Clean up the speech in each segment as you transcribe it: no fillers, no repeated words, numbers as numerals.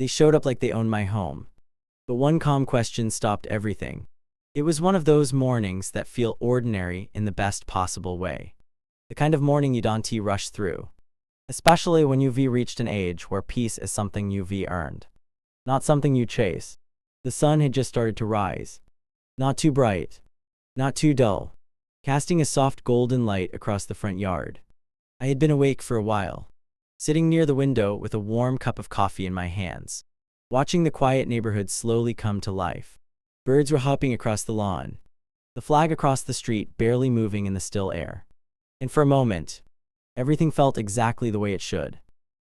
They showed up like they owned my home. But one calm question stopped everything. It was one of those mornings that feel ordinary in the best possible way. The kind of morning you don't rush through. Especially when you've reached an age where peace is something you've earned. Not something you chase. The sun had just started to rise. Not too bright. Not too dull. Casting a soft golden light across the front yard. I had been awake for a while. Sitting near the window with a warm cup of coffee in my hands. Watching the quiet neighborhood slowly come to life. Birds were hopping across the lawn. The flag across the street barely moving in the still air. And for a moment, everything felt exactly the way it should.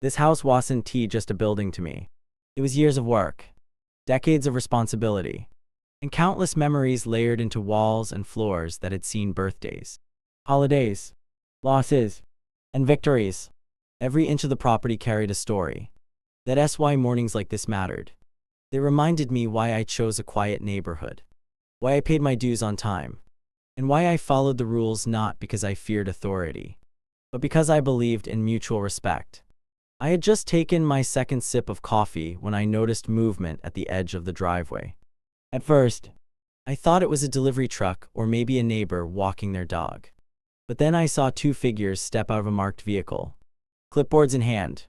This house wasn't just a building to me. It was years of work. Decades of responsibility. And countless memories layered into walls and floors that had seen birthdays, holidays, losses, and victories. Every inch of the property carried a story. That's why mornings like this mattered. They reminded me why I chose a quiet neighborhood, why I paid my dues on time, and why I followed the rules not because I feared authority, but because I believed in mutual respect. I had just taken my second sip of coffee when I noticed movement at the edge of the driveway. At first, I thought it was a delivery truck or maybe a neighbor walking their dog. But then I saw two figures step out of a marked vehicle. Clipboards in hand.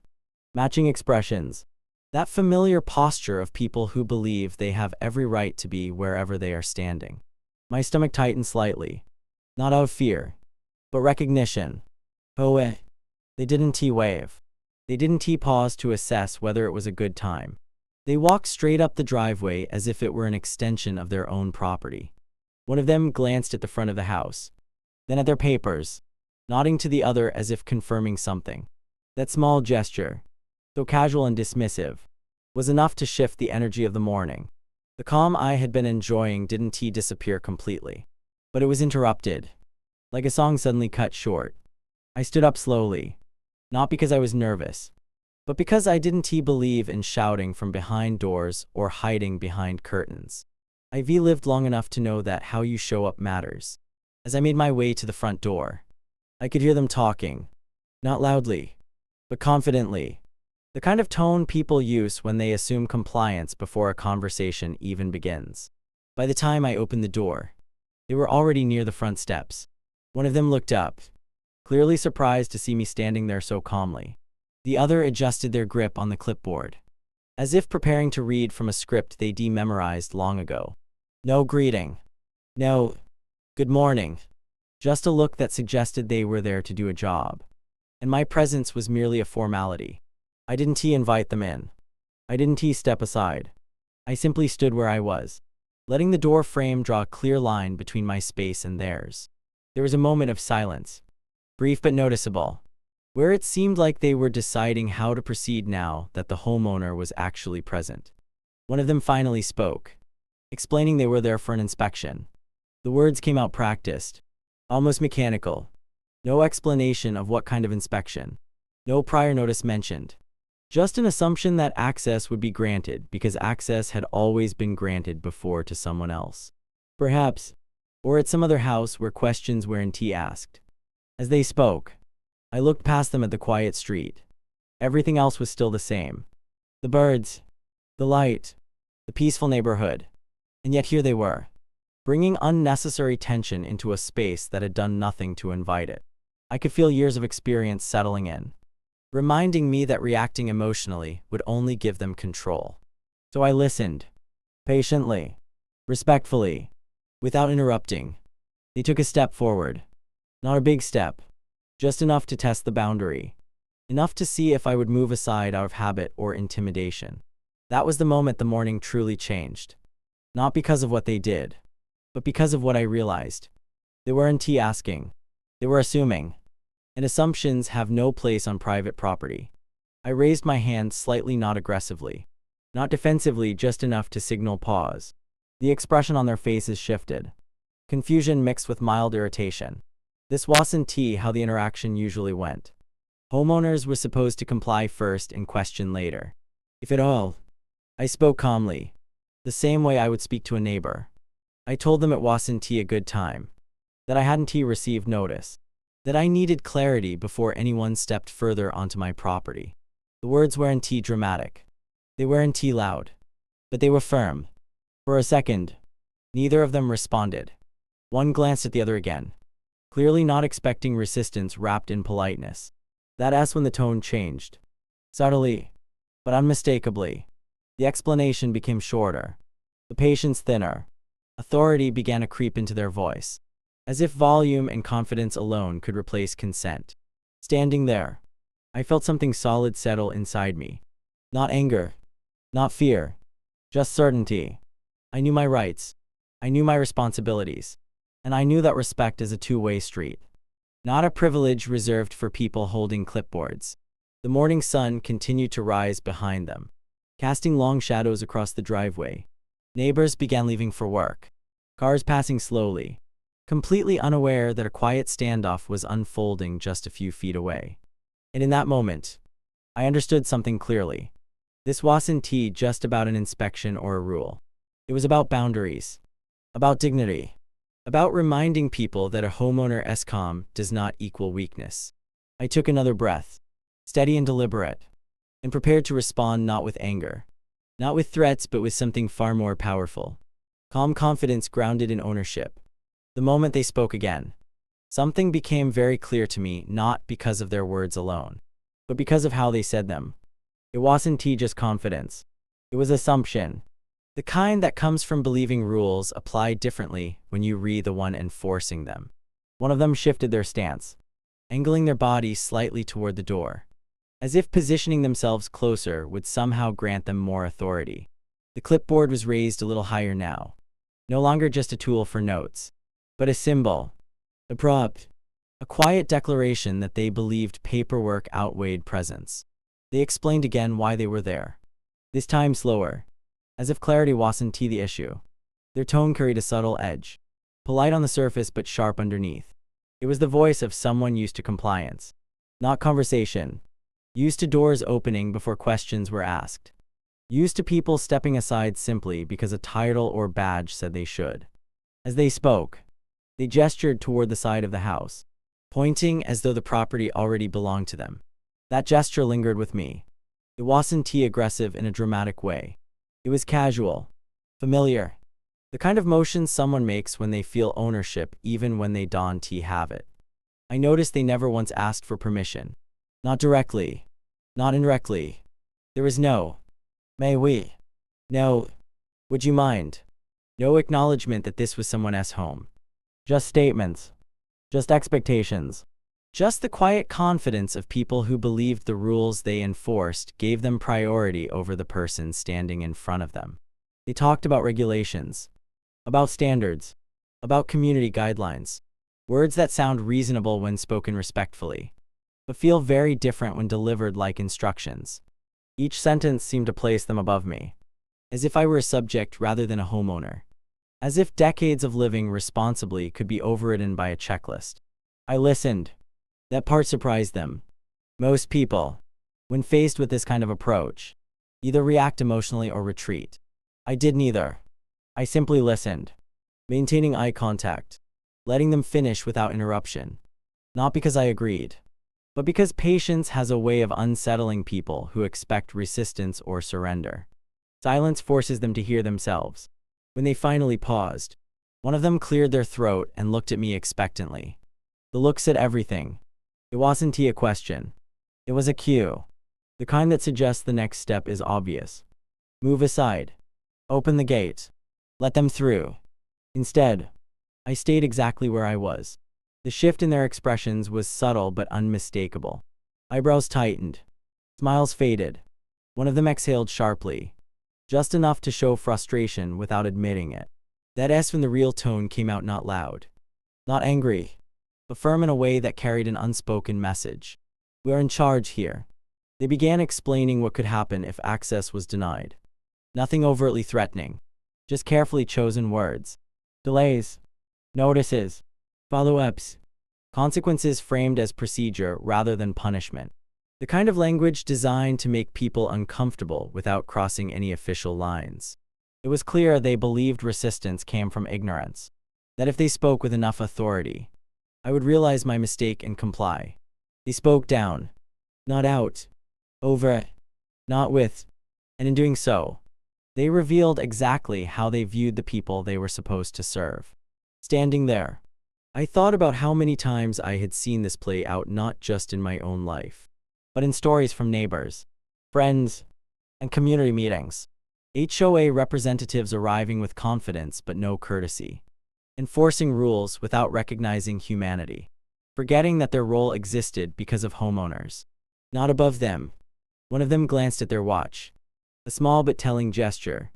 Matching expressions. That familiar posture of people who believe they have every right to be wherever they are standing. My stomach tightened slightly. Not out of fear, but recognition. HOA. They didn't wave. They didn't pause to assess whether it was a good time. They walked straight up the driveway as if it were an extension of their own property. One of them glanced at the front of the house, then at their papers, nodding to the other as if confirming something. That small gesture, though casual and dismissive, was enough to shift the energy of the morning. The calm I had been enjoying didn't disappear completely, but it was interrupted, like a song suddenly cut short. I stood up slowly, not because I was nervous, but because I didn't believe in shouting from behind doors or hiding behind curtains. I've lived long enough to know that how you show up matters. As I made my way to the front door, I could hear them talking, not loudly, but confidently. The kind of tone people use when they assume compliance before a conversation even begins. By the time I opened the door, they were already near the front steps. One of them looked up, clearly surprised to see me standing there so calmly. The other adjusted their grip on the clipboard, as if preparing to read from a script they dememorized long ago. No greeting. No good morning. Just a look that suggested they were there to do a job. And my presence was merely a formality. I didn't invite them in. I didn't step aside. I simply stood where I was, letting the door frame draw a clear line between my space and theirs. There was a moment of silence, brief but noticeable, where it seemed like they were deciding how to proceed now that the homeowner was actually present. One of them finally spoke, explaining they were there for an inspection. The words came out practiced, almost mechanical. No explanation of what kind of inspection. No prior notice mentioned. Just an assumption that access would be granted because access had always been granted before to someone else. Perhaps, or at some other house where questions weren't asked. As they spoke, I looked past them at the quiet street. Everything else was still the same. The birds, the light, the peaceful neighborhood. And yet here they were, bringing unnecessary tension into a space that had done nothing to invite it. I could feel years of experience settling in, reminding me that reacting emotionally would only give them control. So I listened, patiently, respectfully, without interrupting. They took a step forward. Not a big step, just enough to test the boundary, enough to see if I would move aside out of habit or intimidation. That was the moment the morning truly changed. Not because of what they did, but because of what I realized. They weren't asking, they were assuming. And assumptions have no place on private property. I raised my hand slightly, not aggressively, not defensively, just enough to signal pause. The expression on their faces shifted. Confusion mixed with mild irritation. This wasn't how the interaction usually went. Homeowners were supposed to comply first and question later. If at all. I spoke calmly, the same way I would speak to a neighbor. I told them it wasn't a good time, that I hadn't received notice, that I needed clarity before anyone stepped further onto my property. The words weren't dramatic. They weren't too loud, but they were firm. For a second, neither of them responded. One glanced at the other again, clearly not expecting resistance wrapped in politeness. That's when the tone changed. Subtly, but unmistakably. The explanation became shorter, the patience thinner. Authority began to creep into their voice, as if volume and confidence alone could replace consent. Standing there, I felt something solid settle inside me. Not anger, not fear, just certainty. I knew my rights, I knew my responsibilities, and I knew that respect is a two-way street, not a privilege reserved for people holding clipboards. The morning sun continued to rise behind them, casting long shadows across the driveway. Neighbors began leaving for work, cars passing slowly, completely unaware that a quiet standoff was unfolding just a few feet away. And in that moment, I understood something clearly. This wasn't just about an inspection or a rule. It was about boundaries, about dignity, about reminding people that a homeowner's calm does not equal weakness. I took another breath, steady and deliberate, and prepared to respond not with anger, not with threats, but with something far more powerful. Calm confidence grounded in ownership. The moment they spoke again, something became very clear to me, not because of their words alone, but because of how they said them. It wasn't just confidence. It was assumption. The kind that comes from believing rules apply differently when you read the one enforcing them. One of them shifted their stance, angling their body slightly toward the door, as if positioning themselves closer would somehow grant them more authority. The clipboard was raised a little higher now, no longer just a tool for notes, but a symbol, a prop, a quiet declaration that they believed paperwork outweighed presence. They explained again why they were there, this time slower, as if clarity wasn't the issue. Their tone carried a subtle edge, polite on the surface but sharp underneath. It was the voice of someone used to compliance, not conversation, used to doors opening before questions were asked, used to people stepping aside simply because a title or badge said they should. As they spoke, they gestured toward the side of the house, pointing as though the property already belonged to them. That gesture lingered with me. It wasn't aggressive in a dramatic way. It was casual, familiar, the kind of motion someone makes when they feel ownership even when they don't have it. I noticed they never once asked for permission. Not directly, not indirectly. There was no, "May we?" No, "Would you mind?" No acknowledgement that this was someone else's home. Just statements, just expectations. Just the quiet confidence of people who believed the rules they enforced gave them priority over the person standing in front of them. They talked about regulations, about standards, about community guidelines, words that sound reasonable when spoken respectfully, but feel very different when delivered like instructions. Each sentence seemed to place them above me, as if I were a subject rather than a homeowner, as if decades of living responsibly could be overridden by a checklist. I listened. That part surprised them. Most people, when faced with this kind of approach, either react emotionally or retreat. I did neither. I simply listened, maintaining eye contact, letting them finish without interruption. Not because I agreed, but because patience has a way of unsettling people who expect resistance or surrender. Silence forces them to hear themselves. When they finally paused, one of them cleared their throat and looked at me expectantly. The look said everything. It wasn't a question. It was a cue. The kind that suggests the next step is obvious. Move aside. Open the gate. Let them through. Instead, I stayed exactly where I was. The shift in their expressions was subtle but unmistakable. Eyebrows tightened. Smiles faded. One of them exhaled sharply, just enough to show frustration without admitting it. That's when the real tone came out, not loud, not angry, but firm in a way that carried an unspoken message. "We're in charge here." They began explaining what could happen if access was denied. Nothing overtly threatening, just carefully chosen words. Delays, notices, follow-ups, consequences framed as procedure rather than punishment. The kind of language designed to make people uncomfortable without crossing any official lines. It was clear they believed resistance came from ignorance, that if they spoke with enough authority, I would realize my mistake and comply. They spoke down, not out, over, not with, And in doing so, they revealed exactly how they viewed the people they were supposed to serve. Standing there, I thought about how many times I had seen this play out not just in my own life, but in stories from neighbors, friends, and community meetings. HOA representatives arriving with confidence but no courtesy, enforcing rules without recognizing humanity, forgetting that their role existed because of homeowners, not above them. One of them glanced at their watch, a small but telling gesture.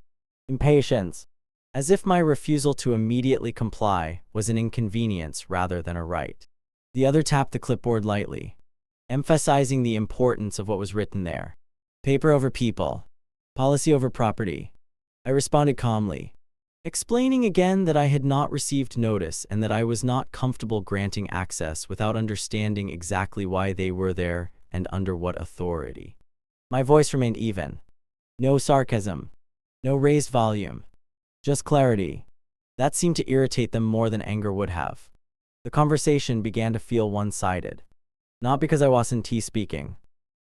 Impatience, as if my refusal to immediately comply was an inconvenience rather than a right. The other tapped the clipboard lightly, emphasizing the importance of what was written there. Paper over people, policy over property. I responded calmly, explaining again that I had not received notice and that I was not comfortable granting access without understanding exactly why they were there and under what authority. My voice remained even. No sarcasm, no raised volume, just clarity. That seemed to irritate them more than anger would have. The conversation began to feel one-sided, not because I wasn't speaking,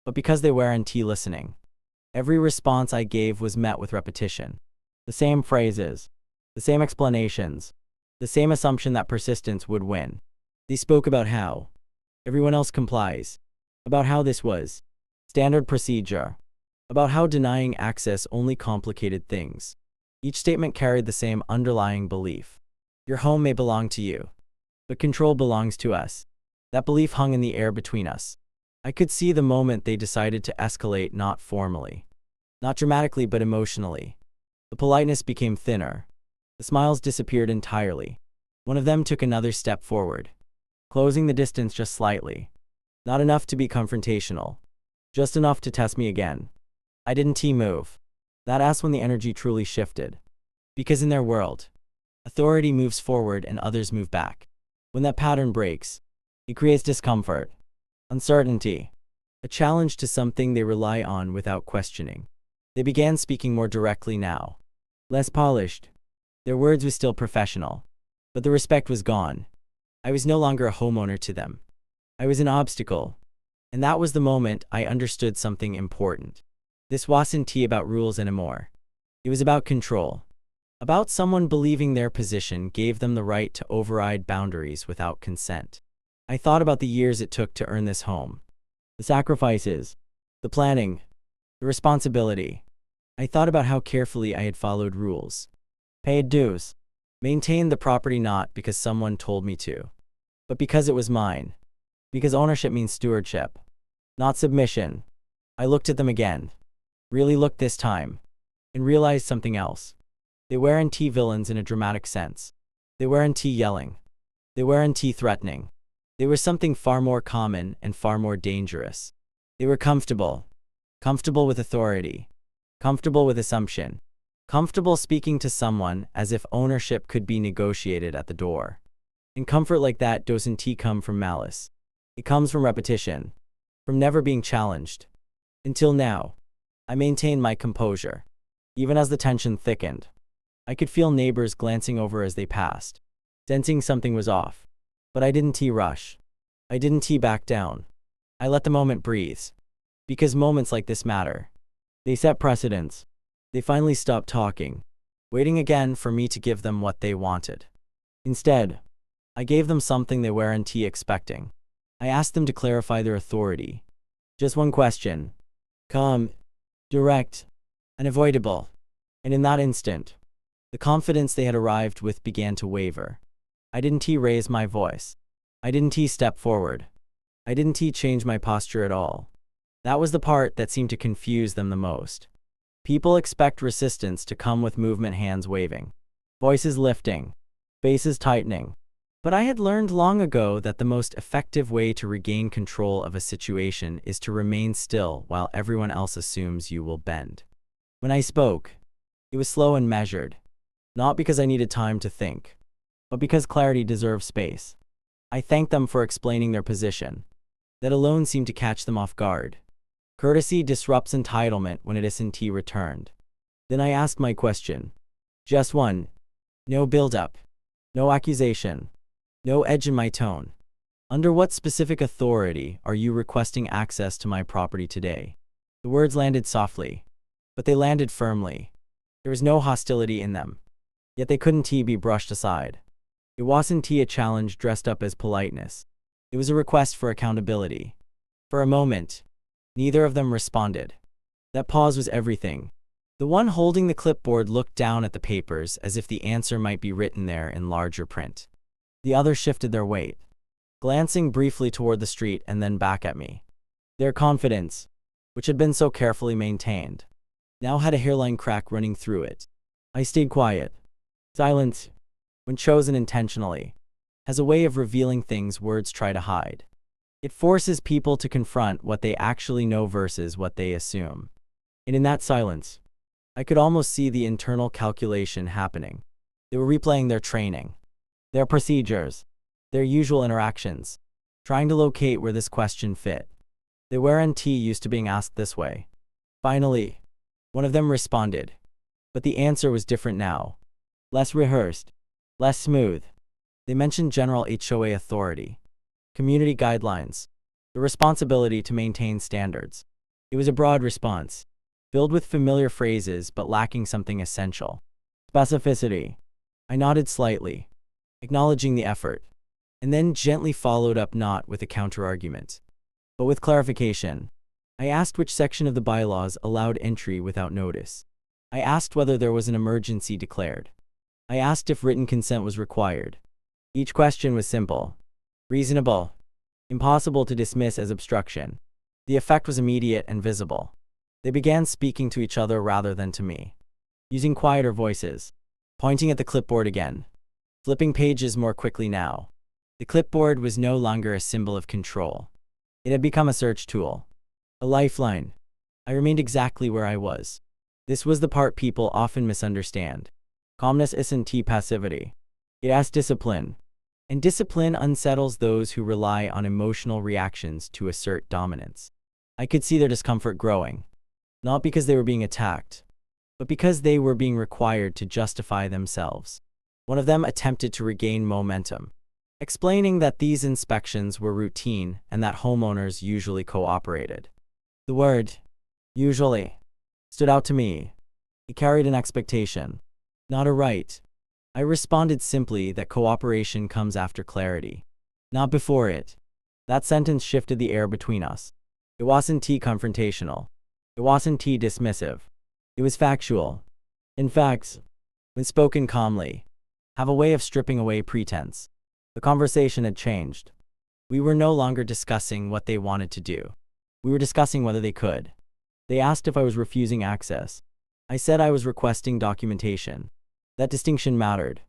but because they weren't listening. Every response I gave was met with repetition. The same phrases, the same explanations, the same assumption that persistence would win. They spoke about how everyone else complies, about how this was standard procedure, about how denying access only complicated things. Each statement carried the same underlying belief. Your home may belong to you, but control belongs to us. That belief hung in the air between us. I could see the moment they decided to escalate, not formally, not dramatically, but emotionally. The politeness became thinner. The smiles disappeared entirely. One of them took another step forward, closing the distance just slightly. Not enough to be confrontational, just enough to test me again. I didn't move. That asked when the energy truly shifted. Because in their world, authority moves forward and others move back. When that pattern breaks, it creates discomfort, uncertainty, a challenge to something they rely on without questioning. They began speaking more directly now, less polished. Their words were still professional, but the respect was gone. I was no longer a homeowner to them. I was an obstacle. And that was the moment I understood something important. This wasn't about rules anymore. It was about control. About someone believing their position gave them the right to override boundaries without consent. I thought about the years it took to earn this home. The sacrifices, the planning, the responsibility. I thought about how carefully I had followed rules, paid dues, maintained the property not because someone told me to, but because it was mine. Because ownership means stewardship, not submission. I looked at them again, really looked this time, and realized something else. They weren't villains in a dramatic sense. They weren't yelling. They weren't threatening. They were something far more common and far more dangerous. They were comfortable. Comfortable with authority. Comfortable with assumption. Comfortable speaking to someone as if ownership could be negotiated at the door. And comfort like that doesn't come from malice. It comes from repetition, from never being challenged. Until now, I maintained my composure. Even as the tension thickened, I could feel neighbors glancing over as they passed, sensing something was off. But I didn't rush. I didn't back down. I let the moment breathe. Because moments like this matter. They set precedents. They finally stopped talking, waiting again for me to give them what they wanted. Instead, I gave them something they weren't expecting. I asked them to clarify their authority. Just one question. Calm, direct, unavoidable. And in that instant, the confidence they had arrived with began to waver. I didn't raise my voice. I didn't step forward. I didn't change my posture at all. That was the part that seemed to confuse them the most. People expect resistance to come with movement, hands waving, voices lifting, faces tightening. But I had learned long ago that the most effective way to regain control of a situation is to remain still while everyone else assumes you will bend. When I spoke, it was slow and measured, not because I needed time to think, but because clarity deserves space. I thanked them for explaining their position. That alone seemed to catch them off guard. Courtesy disrupts entitlement when it isn't returned. Then I asked my question. Just one. No build-up. No accusation. No edge in my tone. Under what specific authority are you requesting access to my property today? The words landed softly, but they landed firmly. There was no hostility in them. Yet they couldn't be brushed aside. It wasn't a challenge dressed up as politeness. It was a request for accountability. For a moment, neither of them responded. That pause was everything. The one holding the clipboard looked down at the papers as if the answer might be written there in larger print. The other shifted their weight, glancing briefly toward the street and then back at me. Their confidence, which had been so carefully maintained, now had a hairline crack running through it. I stayed quiet. Silence, when chosen intentionally, has a way of revealing things words try to hide. It forces people to confront what they actually know versus what they assume. And in that silence, I could almost see the internal calculation happening. They were replaying their training, their procedures, their usual interactions, trying to locate where this question fit. They weren't used to being asked this way. Finally, one of them responded. But the answer was different now. Less rehearsed, less smooth. They mentioned general HOA authority, community guidelines, the responsibility to maintain standards. It was a broad response, filled with familiar phrases but lacking something essential. Specificity. I nodded slightly, acknowledging the effort, and then gently followed up not with a counterargument, but with clarification. I asked which section of the bylaws allowed entry without notice. I asked whether there was an emergency declared. I asked if written consent was required. Each question was simple, reasonable, impossible to dismiss as obstruction. The effect was immediate and visible. They began speaking to each other rather than to me, using quieter voices, pointing at the clipboard again, flipping pages more quickly now. The clipboard was no longer a symbol of control. It had become a search tool, a lifeline. I remained exactly where I was. This was the part people often misunderstand. Calmness isn't passivity. It asks discipline. And discipline unsettles those who rely on emotional reactions to assert dominance. I could see their discomfort growing, not because they were being attacked, but because they were being required to justify themselves. One of them attempted to regain momentum, explaining that these inspections were routine and that homeowners usually cooperated. The word, usually, stood out to me. It carried an expectation, not a right. I responded simply that cooperation comes after clarity, not before it. That sentence shifted the air between us. It wasn't confrontational. It wasn't dismissive. It was factual. And facts, when spoken calmly, have a way of stripping away pretense. The conversation had changed. We were no longer discussing what they wanted to do. We were discussing whether they could. They asked if I was refusing access. I said I was requesting documentation. That distinction mattered.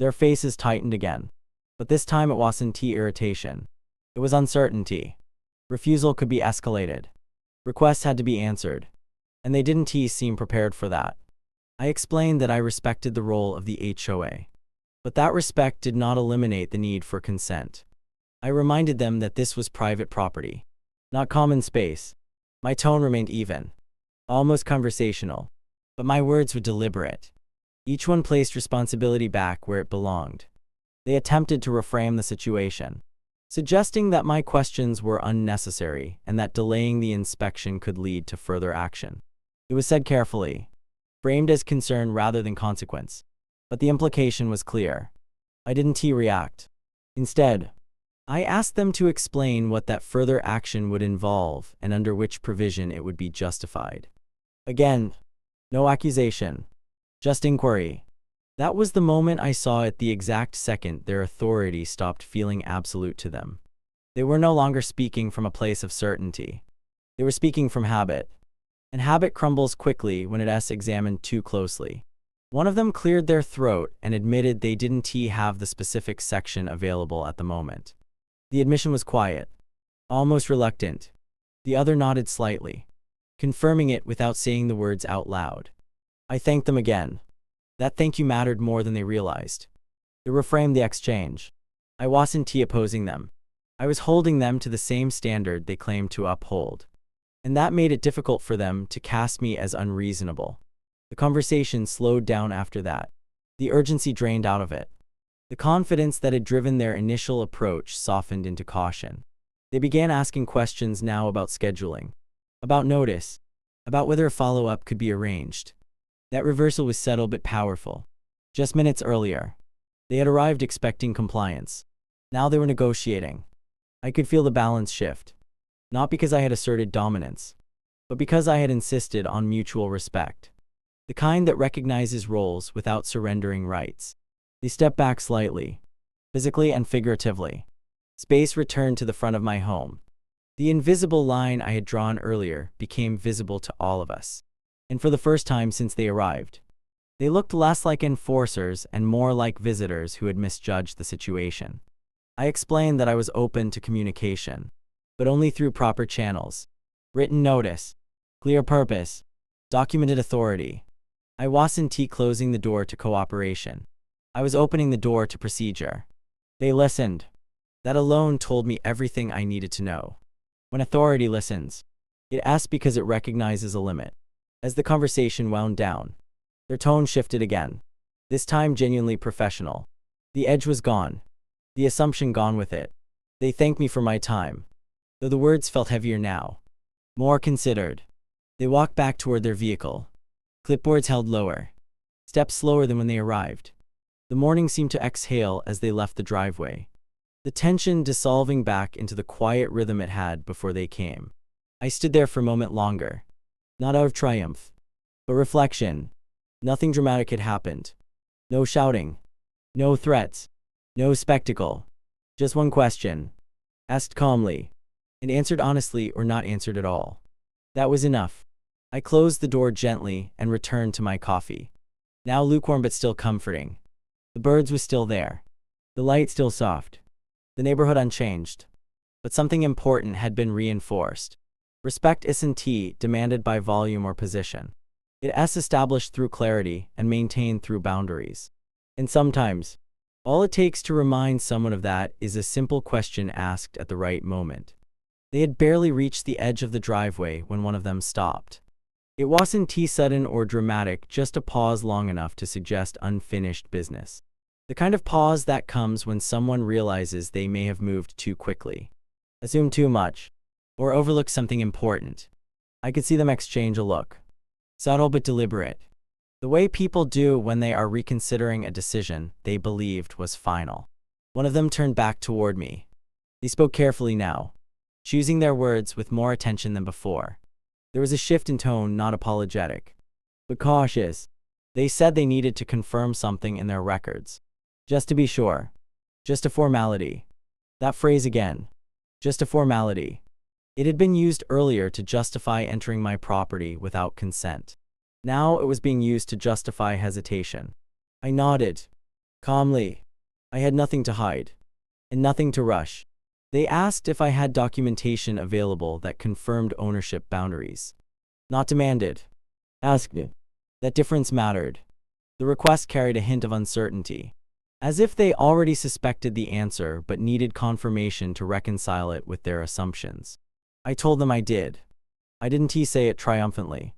Their faces tightened again. But this time it wasn't irritation. It was uncertainty. Refusal could be escalated. Requests had to be answered. And they didn't seem prepared for that. I explained that I respected the role of the HOA. But that respect did not eliminate the need for consent. I reminded them that this was private property, not common space. My tone remained even, almost conversational, but my words were deliberate. Each one placed responsibility back where it belonged. They attempted to reframe the situation, suggesting that my questions were unnecessary and that delaying the inspection could lead to further action. It was said carefully, framed as concern rather than consequence, but the implication was clear. I didn't react. Instead, I asked them to explain what that further action would involve and under which provision it would be justified. Again, no accusation, just inquiry. That was the moment I saw at the exact second their authority stopped feeling absolute to them. They were no longer speaking from a place of certainty. They were speaking from habit. And habit crumbles quickly when it is examined too closely. One of them cleared their throat and admitted they didn't have the specific section available at the moment. The admission was quiet, almost reluctant. The other nodded slightly, confirming it without saying the words out loud. I thanked them again. That thank you mattered more than they realized. It reframed the exchange. I wasn't opposing them. I was holding them to the same standard they claimed to uphold. And that made it difficult for them to cast me as unreasonable. The conversation slowed down after that. The urgency drained out of it. The confidence that had driven their initial approach softened into caution. They began asking questions now about scheduling, about notice, about whether a follow-up could be arranged. That reversal was subtle but powerful. Just minutes earlier, they had arrived expecting compliance. Now they were negotiating. I could feel the balance shift. Not because I had asserted dominance, but because I had insisted on mutual respect. The kind that recognizes roles without surrendering rights. They stepped back slightly, physically and figuratively. Space returned to the front of my home. The invisible line I had drawn earlier became visible to all of us. And for the first time since they arrived, they looked less like enforcers and more like visitors who had misjudged the situation. I explained that I was open to communication, but only through proper channels. Written notice, clear purpose, documented authority. I wasn't closing the door to cooperation. I was opening the door to procedure. They listened. That alone told me everything I needed to know. When authority listens, it asks because it recognizes a limit. As the conversation wound down, their tone shifted again, this time genuinely professional. The edge was gone, the assumption gone with it. They thanked me for my time, though the words felt heavier now, more considered. They walked back toward their vehicle, clipboards held lower, steps slower than when they arrived. The morning seemed to exhale as they left the driveway, the tension dissolving back into the quiet rhythm it had before they came. I stood there for a moment longer, not out of triumph, but reflection. Nothing dramatic had happened. No shouting, no threats, no spectacle. Just one question, asked calmly, and answered honestly or not answered at all. That was enough. I closed the door gently and returned to my coffee. Now lukewarm but still comforting. The birds were still there. The light still soft. The neighborhood unchanged. But something important had been reinforced. Respect isn't demanded by volume or position. It is established through clarity and maintained through boundaries. And sometimes, all it takes to remind someone of that is a simple question asked at the right moment. They had barely reached the edge of the driveway when one of them stopped. It wasn't sudden or dramatic, just a pause long enough to suggest unfinished business. The kind of pause that comes when someone realizes they may have moved too quickly, assumed too much, or overlooked something important. I could see them exchange a look. Subtle but deliberate. The way people do when they are reconsidering a decision they believed was final. One of them turned back toward me. They spoke carefully now, choosing their words with more attention than before. There was a shift in tone, not apologetic, but cautious. They said they needed to confirm something in their records. Just to be sure. Just a formality. That phrase again. Just a formality. It had been used earlier to justify entering my property without consent. Now it was being used to justify hesitation. I nodded. Calmly. I had nothing to hide. And nothing to rush. They asked if I had documentation available that confirmed ownership boundaries. Not demanded. Asked. That difference mattered. The request carried a hint of uncertainty, as if they already suspected the answer but needed confirmation to reconcile it with their assumptions. I told them I did. I didn't say it triumphantly.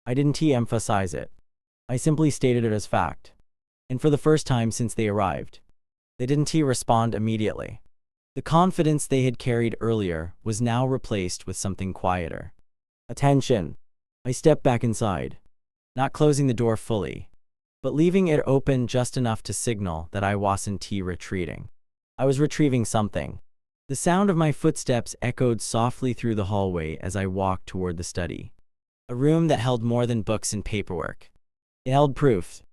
I didn't emphasize it. I simply stated it as fact. And for the first time since they arrived, they didn't respond immediately. The confidence they had carried earlier was now replaced with something quieter. Attention. I stepped back inside, not closing the door fully, but leaving it open just enough to signal that I wasn't retreating. I was retrieving something. The sound of my footsteps echoed softly through the hallway as I walked toward the study. A room that held more than books and paperwork. It held proof.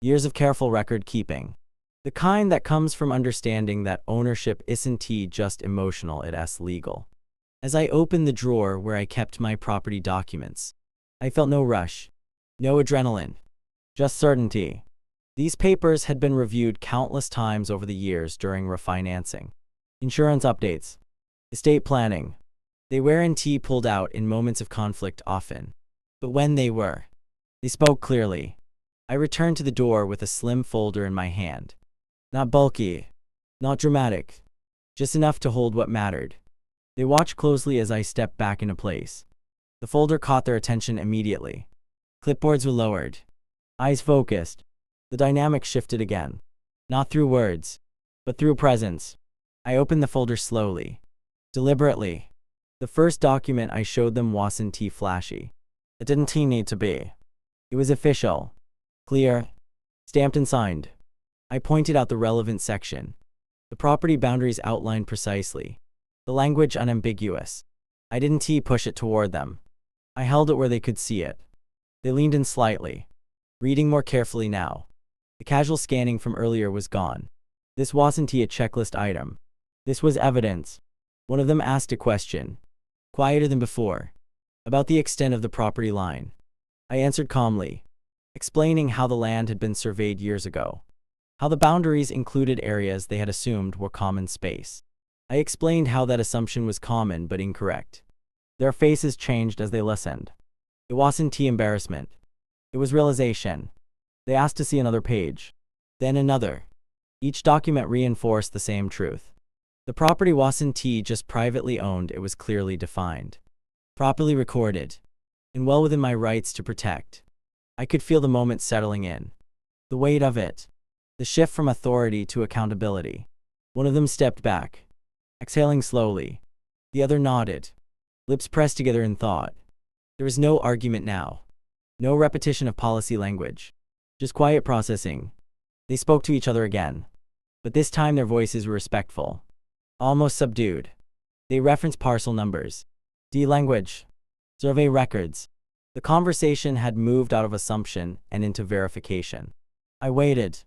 Years of careful record keeping. The kind that comes from understanding that ownership isn't just emotional, it's legal. As I opened the drawer where I kept my property documents, I felt no rush, no adrenaline, just certainty. These papers had been reviewed countless times over the years during refinancing, insurance updates, estate planning. They weren't pulled out in moments of conflict often, but when they were, they spoke clearly. I returned to the door with a slim folder in my hand. Not bulky, not dramatic, just enough to hold what mattered. They watched closely as I stepped back into place. The folder caught their attention immediately. Clipboards were lowered, eyes focused. The dynamic shifted again. Not through words, but through presence. I opened the folder slowly, deliberately. The first document I showed them wasn't flashy. It didn't need to be. It was official, clear, stamped and signed. I pointed out the relevant section. The property boundaries outlined precisely. The language unambiguous. I didn't push it toward them. I held it where they could see it. They leaned in slightly, reading more carefully now. The casual scanning from earlier was gone. This wasn't a checklist item. This was evidence. One of them asked a question, quieter than before, about the extent of the property line. I answered calmly, explaining how the land had been surveyed years ago, how the boundaries included areas they had assumed were common space. I explained how that assumption was common but incorrect. Their faces changed as they listened. It wasn't embarrassment. It was realization. They asked to see another page, then another. Each document reinforced the same truth. The property wasn't just privately owned, it was clearly defined, properly recorded, and well within my rights to protect. I could feel the moment settling in. The weight of it. The shift from authority to accountability. One of them stepped back, exhaling slowly. The other nodded, lips pressed together in thought. There was no argument now. No repetition of policy language. Just quiet processing. They spoke to each other again. But this time their voices were respectful. Almost subdued. They referenced parcel numbers. Language. Survey records. The conversation had moved out of assumption and into verification. I waited.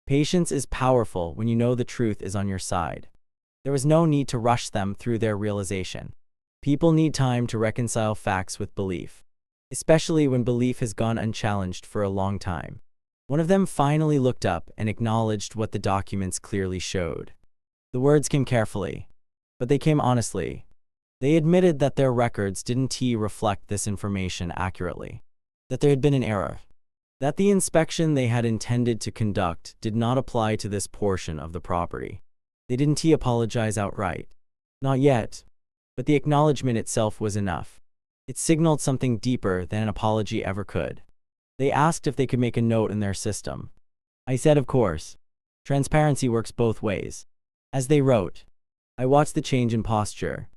Patience is powerful when you know the truth is on your side. There was no need to rush them through their realization. People need time to reconcile facts with belief, especially when belief has gone unchallenged for a long time. One of them finally looked up and acknowledged what the documents clearly showed. The words came carefully, but they came honestly. They admitted that their records didn't reflect this information accurately, that there had been an error, that the inspection they had intended to conduct did not apply to this portion of the property. They didn't apologize outright. Not yet, but the acknowledgement itself was enough. It signaled something deeper than an apology ever could. They asked if they could make a note in their system. I said, of course. Transparency works both ways. As they wrote, I watched the change in posture.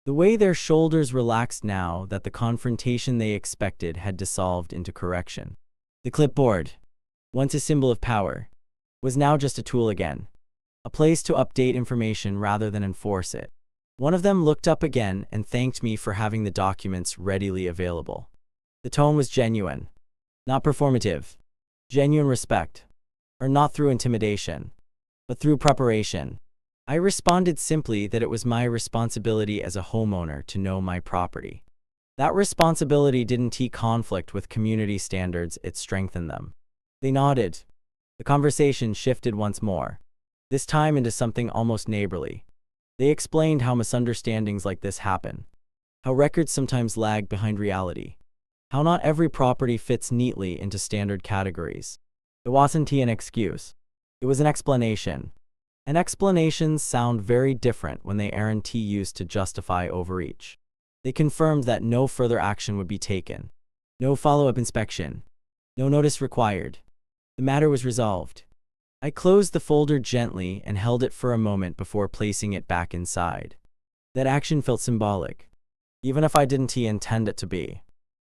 The way their shoulders relaxed now that the confrontation they expected had dissolved into correction. The clipboard, once a symbol of power, was now just a tool again. A place to update information rather than enforce it. One of them looked up again and thanked me for having the documents readily available. The tone was genuine, not performative. Genuine respect, or not through intimidation, but through preparation. I responded simply that it was my responsibility as a homeowner to know my property. That responsibility didn't conflict with community standards, it strengthened them. They nodded. The conversation shifted once more, this time into something almost neighborly. They explained how misunderstandings like this happen, how records sometimes lag behind reality, how not every property fits neatly into standard categories. It wasn't an excuse. It was an explanation. And explanations sound very different when they aren't used to justify overreach. They confirmed that no further action would be taken. No follow-up inspection. No notice required. The matter was resolved. I closed the folder gently and held it for a moment before placing it back inside. That action felt symbolic, even if I didn't intend it to be.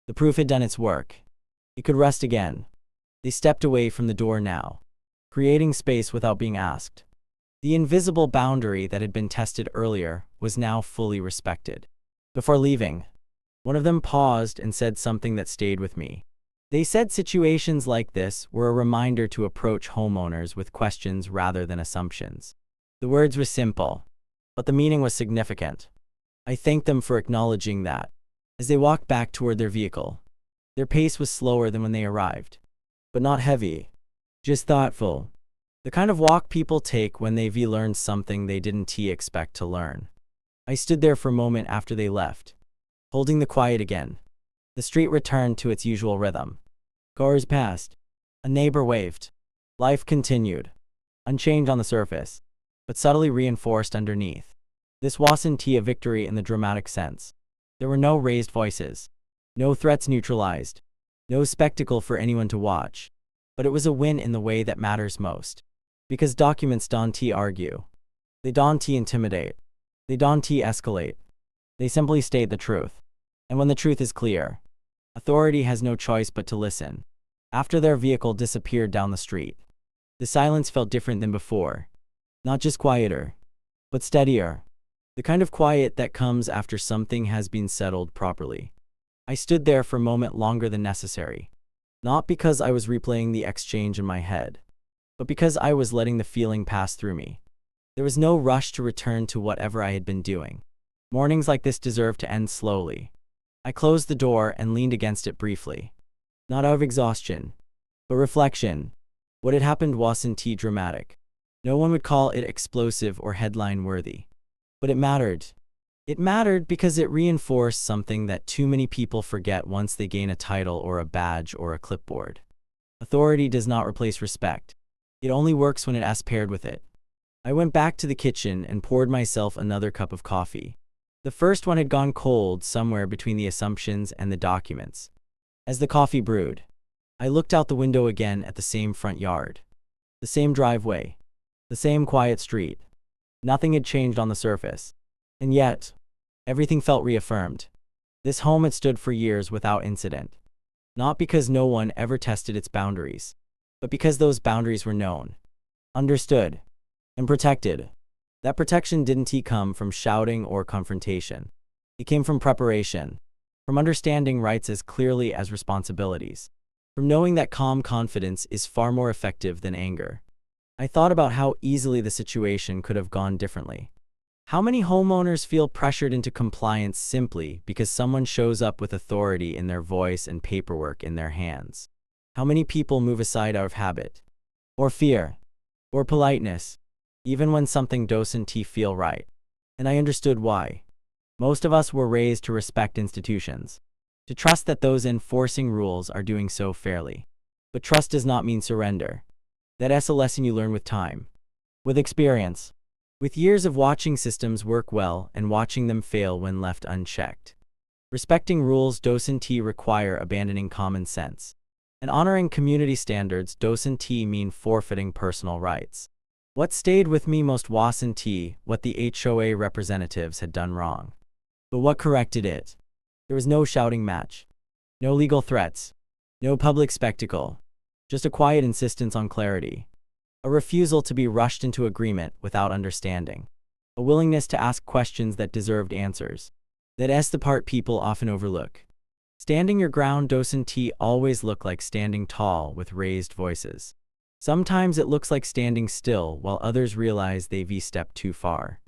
The proof had done its work. It could rest again. They stepped away from the door now, creating space without being asked. The invisible boundary that had been tested earlier was now fully respected. Before leaving, one of them paused and said something that stayed with me. They said situations like this were a reminder to approach homeowners with questions rather than assumptions. The words were simple, but the meaning was significant. I thanked them for acknowledging that. As they walked back toward their vehicle, their pace was slower than when they arrived, but not heavy, just thoughtful. The kind of walk people take when they've learned something they didn't expect to learn. I stood there for a moment after they left, holding the quiet again. The street returned to its usual rhythm. Cars passed. A neighbor waved. Life continued, unchanged on the surface, but subtly reinforced underneath. This wasn't a victory in the dramatic sense. There were no raised voices, no threats neutralized, no spectacle for anyone to watch. But it was a win in the way that matters most. Because documents don't argue. They don't intimidate. They don't escalate. They simply state the truth. And when the truth is clear, Authority has no choice but to listen. After their vehicle disappeared down the street, the silence felt different than before. Not just quieter, but steadier. The kind of quiet that comes after something has been settled properly. I stood there for a moment longer than necessary. Not because I was replaying the exchange in my head, but because I was letting the feeling pass through me. There was no rush to return to whatever I had been doing. Mornings like this deserve to end slowly. I closed the door and leaned against it briefly. Not out of exhaustion, but reflection. What had happened wasn't dramatic. No one would call it explosive or headline-worthy. But it mattered. It mattered because it reinforced something that too many people forget once they gain a title or a badge or a clipboard. Authority does not replace respect. It only works when it is paired with it. I went back to the kitchen and poured myself another cup of coffee. The first one had gone cold somewhere between the assumptions and the documents. As the coffee brewed, I looked out the window again at the same front yard. The same driveway. The same quiet street. Nothing had changed on the surface. And yet, everything felt reaffirmed. This home had stood for years without incident. Not because no one ever tested its boundaries, but because those boundaries were known, understood, and protected. That protection didn't come from shouting or confrontation. It came from preparation, from understanding rights as clearly as responsibilities, from knowing that calm confidence is far more effective than anger. I thought about how easily the situation could have gone differently. How many homeowners feel pressured into compliance simply because someone shows up with authority in their voice and paperwork in their hands? How many people move aside out of habit, or fear, or politeness, even when something doesn't feel right? And I understood why. Most of us were raised to respect institutions, to trust that those enforcing rules are doing so fairly. But trust does not mean surrender. That's a lesson you learn with time, with experience, with years of watching systems work well and watching them fail when left unchecked. Respecting rules doesn't require abandoning common sense, and honoring community standards doesn't mean forfeiting personal rights. What stayed with me most wasn't what the HOA representatives had done wrong, but what corrected it. There was no shouting match, no legal threats, no public spectacle. Just a quiet insistence on clarity, a refusal to be rushed into agreement without understanding, a willingness to ask questions that deserved answers. That's the part people often overlook. Standing your ground doesn't always look like standing tall with raised voices. Sometimes it looks like standing still while others realize they've stepped too far.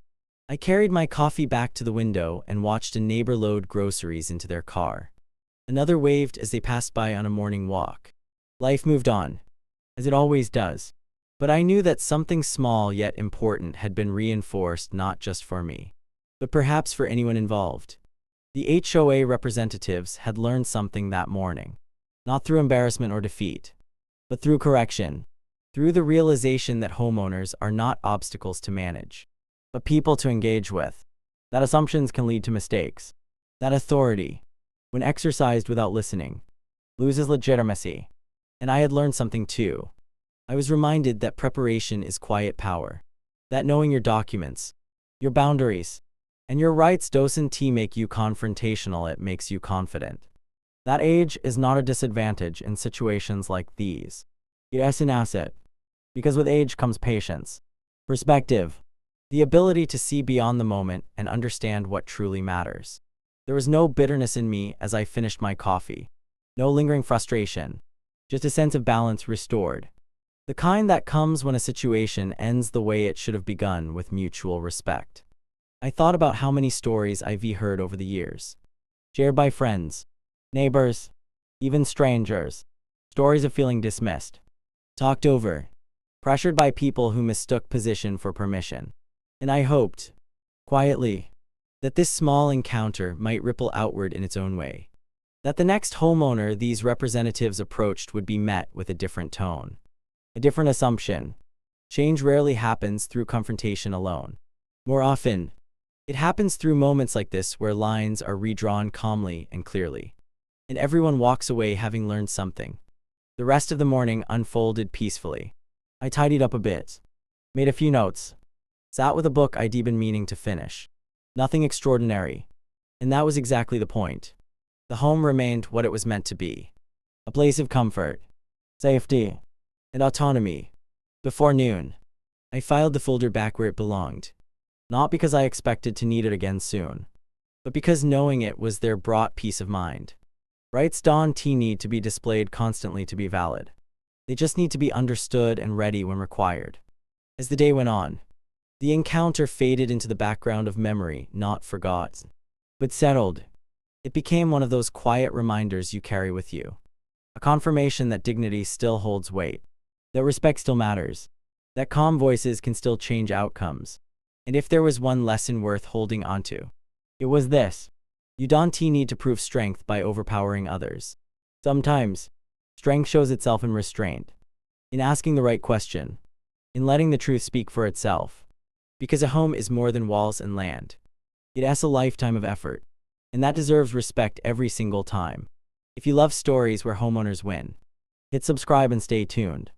I carried my coffee back to the window and watched a neighbor load groceries into their car. Another waved as they passed by on a morning walk. Life moved on, as it always does. But I knew that something small yet important had been reinforced not just for me, but perhaps for anyone involved. The HOA representatives had learned something that morning, not through embarrassment or defeat, but through correction, through the realization that homeowners are not obstacles to manage, but people to engage with, that assumptions can lead to mistakes, that authority, when exercised without listening, loses legitimacy. And I had learned something too. I was reminded that preparation is quiet power, that knowing your documents, your boundaries, and your rights doesn't make you confrontational, it makes you confident. That age is not a disadvantage in situations like these. It's an asset, because with age comes patience, perspective, the ability to see beyond the moment and understand what truly matters. There was no bitterness in me as I finished my coffee, no lingering frustration. Just a sense of balance restored. The kind that comes when a situation ends the way it should have begun, with mutual respect. I thought about how many stories I've heard over the years, shared by friends, neighbors, even strangers. Stories of feeling dismissed, talked over, pressured by people who mistook position for permission. And I hoped, quietly, that this small encounter might ripple outward in its own way. That the next homeowner these representatives approached would be met with a different tone, a different assumption. Change rarely happens through confrontation alone. More often, it happens through moments like this where lines are redrawn calmly and clearly, and everyone walks away having learned something. The rest of the morning unfolded peacefully. I tidied up a bit, made a few notes, sat with a book I'd been meaning to finish. Nothing extraordinary, and that was exactly the point. The home remained what it was meant to be. A place of comfort, safety, and autonomy. Before noon, I filed the folder back where it belonged. Not because I expected to need it again soon, but because knowing it was there brought peace of mind. Rights don't need to be displayed constantly to be valid. They just need to be understood and ready when required. As the day went on, the encounter faded into the background of memory, not forgotten, but settled. It became one of those quiet reminders you carry with you. A confirmation that dignity still holds weight, that respect still matters, that calm voices can still change outcomes. And if there was one lesson worth holding onto, it was this. You don't need to prove strength by overpowering others. Sometimes, strength shows itself in restraint, in asking the right question, in letting the truth speak for itself. Because a home is more than walls and land. It has a lifetime of effort, and that deserves respect every single time. If you love stories where homeowners win, hit subscribe and stay tuned.